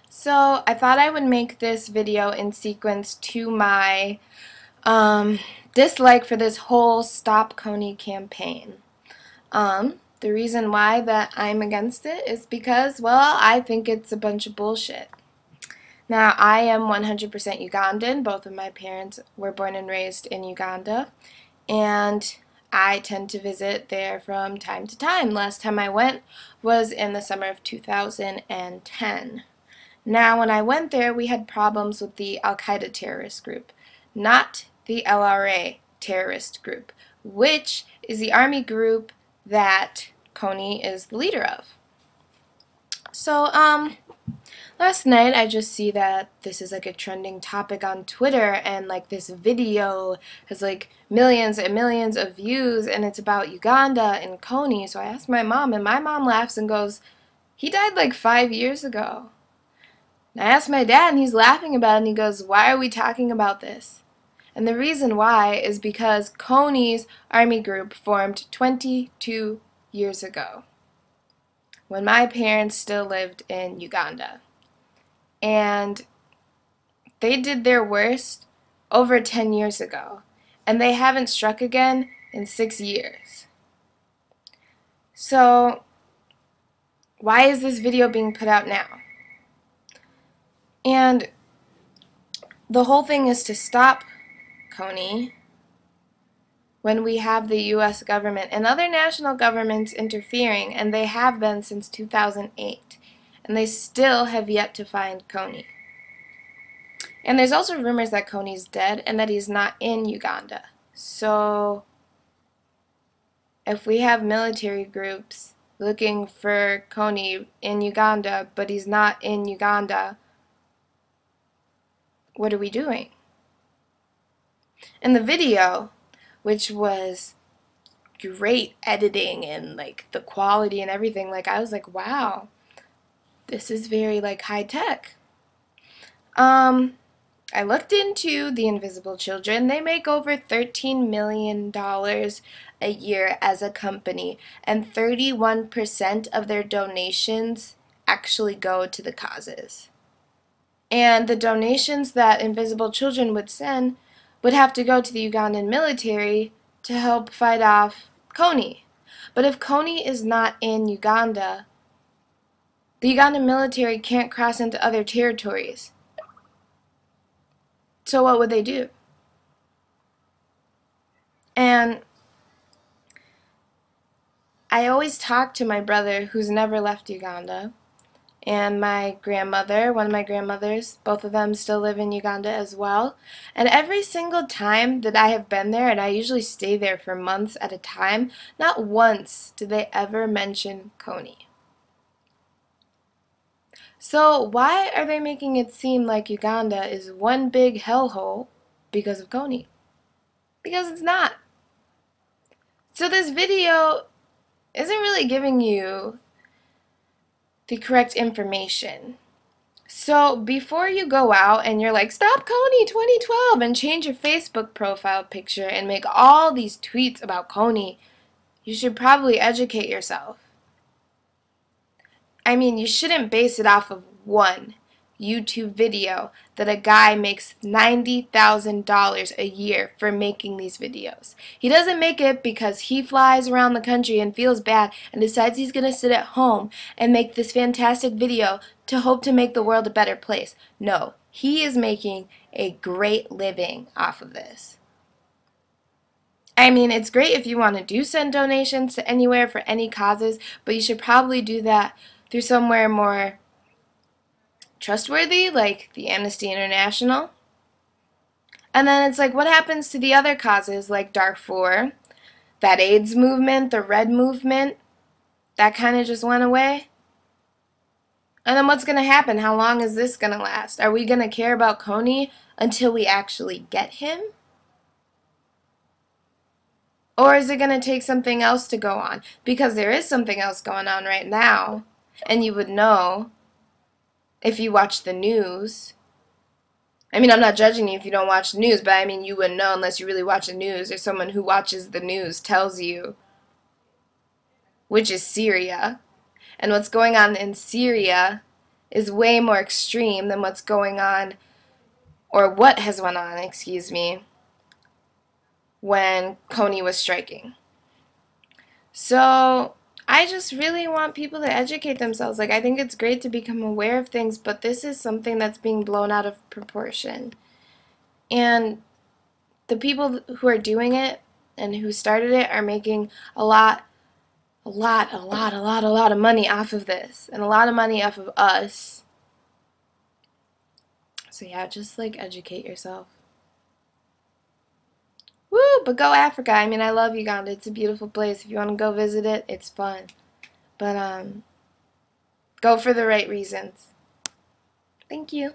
So I thought I would make this video in sequence to my dislike for this whole Stop KONY campaign. The reason why that I'm against it is because, well, I think it's a bunch of bullshit. Now, I am 100% Ugandan. Both of my parents were born and raised in Uganda, and I tend to visit there from time to time. Last time I went was in the summer of 2010. Now, when I went there, we had problems with the Al-Qaeda terrorist group, not the LRA terrorist group, which is the army group that KONY is the leader of. So, last night I just see that this is like a trending topic on Twitter, and like this video has like millions and millions of views, and it's about Uganda and KONY. So I asked my mom, and my mom laughs and goes, "He died like 5 years ago." And I asked my dad, and he's laughing about it, and he goes, "Why are we talking about this?" And the reason why is because KONY's army group formed 22 years ago, when my parents still lived in Uganda. And they did their worst over 10 years ago, and they haven't struck again in 6 years. So, why is this video being put out now? And the whole thing is to stop KONY when we have the U.S. government and other national governments interfering, and they have been since 2008, and they still have yet to find KONY. And there's also rumors that KONY's dead and that he's not in Uganda. So if we have military groups looking for KONY in Uganda, but he's not in Uganda, what are we doing? And the video, which was great editing and like the quality and everything, like I was like, wow, this is very like high tech. I looked into the Invisible Children. They make over $13 million a year as a company, and 31% of their donations actually go to the causes. And the donations that Invisible Children would send would have to go to the Ugandan military to help fight off KONY. But if KONY is not in Uganda, the Ugandan military can't cross into other territories. So what would they do? And I always talk to my brother, who's never left Uganda, and my grandmother, one of my grandmothers, both of them still live in Uganda as well. And every single time that I have been there, and I usually stay there for months at a time, not once did they ever mention KONY. So why are they making it seem like Uganda is one big hellhole because of KONY? Because it's not. So this video isn't really giving you the correct information. So before you go out and you're like, "Stop KONY 2012," and change your Facebook profile picture and make all these tweets about KONY, you should probably educate yourself. I mean, you shouldn't base it off of one YouTube video that a guy makes $90,000 a year for making these videos. He doesn't make it because he flies around the country and feels bad and decides he's going to sit at home and make this fantastic video to hope to make the world a better place. No, he is making a great living off of this. I mean, it's great if you want to send donations to anywhere for any causes, but you should probably do that through somewhere more trustworthy, like the Amnesty International. And then it's like, what happens to the other causes like Darfur, that AIDS movement, the Red movement, that kind of just went away? And then what's going to happen? How long is this going to last? Are we going to care about KONY until we actually get him? Or is it going to take something else to go on? Because there is something else going on right now. And you would know if you watch the news. I mean, I'm not judging you if you don't watch the news, but I mean, you wouldn't know unless you really watch the news, or someone who watches the news tells you, which is Syria. And what's going on in Syria is way more extreme than what's going on, or what has went on, excuse me, when KONY was striking. So I just really want people to educate themselves. Like, I think it's great to become aware of things, but this is something that's being blown out of proportion. And the people who are doing it and who started it are making a lot of money off of this, and a lot of money off of us. So yeah, just like educate yourself. Woo, but go Africa. I mean, I love Uganda. It's a beautiful place. If you want to go visit it, it's fun. But go for the right reasons. Thank you.